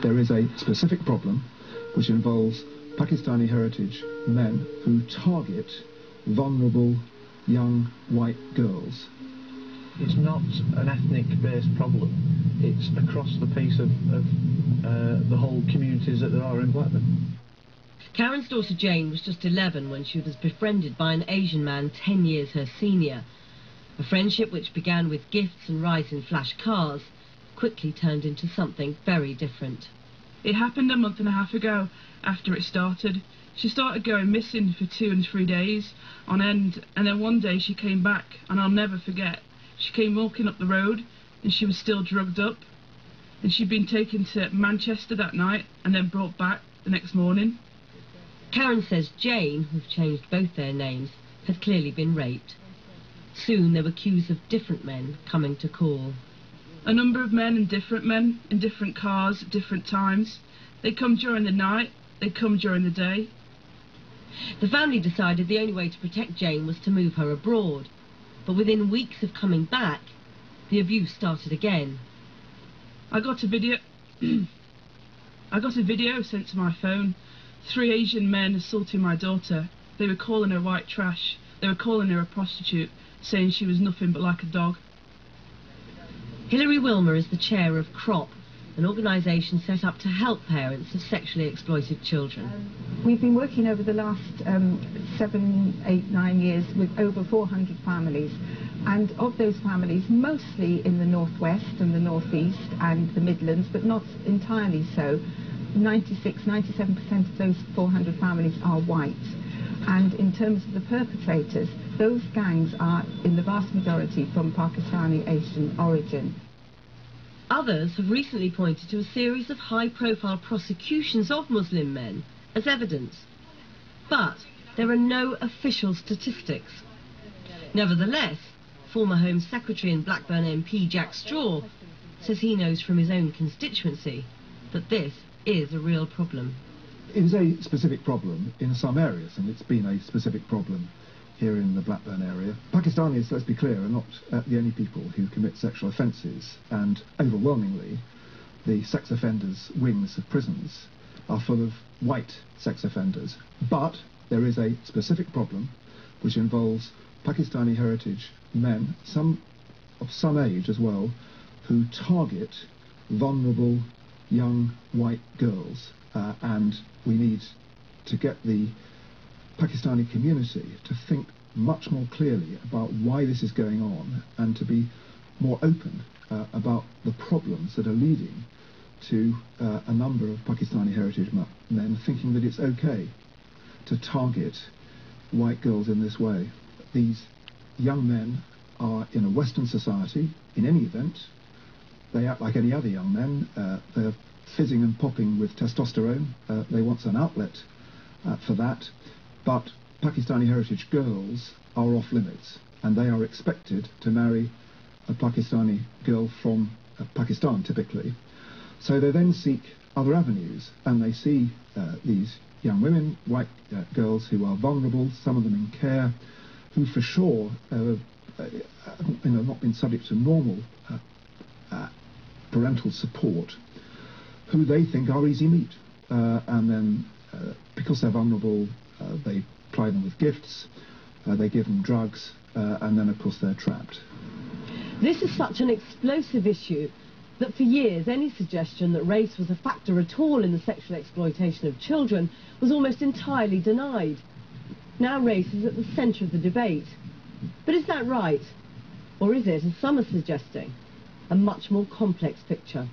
there is a specific problem which involves Pakistani heritage men who target vulnerable young white girls. It's not an ethnic-based problem. It's across the piece of the whole communities that there are in Blackburn. Karen's daughter Jane was just 11 when she was befriended by an Asian man 10 years her senior. A friendship which began with gifts and rides in flash cars quickly turned into something very different. It happened a month and a half ago after it started. She started going missing for 2 and 3 days on end, and then one day she came back, and I'll never forget. She came walking up the road and she was still drugged up, and she'd been taken to Manchester that night and then brought back the next morning. Karen says Jane, who've changed both their names, had clearly been raped. Soon there were queues of different men coming to call. A number of men in different cars at different times. They come during the night, they come during the day. The family decided the only way to protect Jane was to move her abroad. But within weeks of coming back, the abuse started again. I got a video sent to my phone. 3 Asian men assaulting my daughter. They were calling her white trash. They were calling her a prostitute, saying she was nothing but like a dog. Hilary Wilmer is the chair of CROP, an organisation set up to help parents of sexually exploited children. We've been working over the last 7, 8, 9 years with over 400 families, and of those families, mostly in the northwest and the northeast and the Midlands, but not entirely so. 96, 97% of those 400 families are white. And in terms of the perpetrators, those gangs are in the vast majority from Pakistani Asian origin. Others have recently pointed to a series of high-profile prosecutions of Muslim men as evidence. But there are no official statistics. Nevertheless, former Home Secretary and Blackburn MP Jack Straw says he knows from his own constituency that this is a real problem. It is a specific problem in some areas, and it's been a specific problem here in the Blackburn area. Pakistanis, let's be clear, are not the only people who commit sexual offences, and overwhelmingly the sex offenders' wings of prisons are full of white sex offenders. But there is a specific problem which involves Pakistani heritage men, some of some age as well, who target vulnerable young white girls, and we need to get the Pakistani community to think much more clearly about why this is going on, and to be more open about the problems that are leading to a number of Pakistani heritage men thinking that it's okay to target white girls in this way. These young men are in a Western society, in any event. They act like any other young men. They're fizzing and popping with testosterone. They want an outlet for that. But Pakistani heritage girls are off limits, and they are expected to marry a Pakistani girl from Pakistan, typically. So they then seek other avenues, and they see these young women, white girls who are vulnerable, some of them in care, who for sure not been subject to normal parental support, who they think are easy meat. And then, because they're vulnerable, they ply them with gifts, they give them drugs, and then of course they're trapped. This is such an explosive issue that for years any suggestion that race was a factor at all in the sexual exploitation of children was almost entirely denied. Now race is at the centre of the debate. But is that right? Or is it, as some are suggesting, a much more complex picture?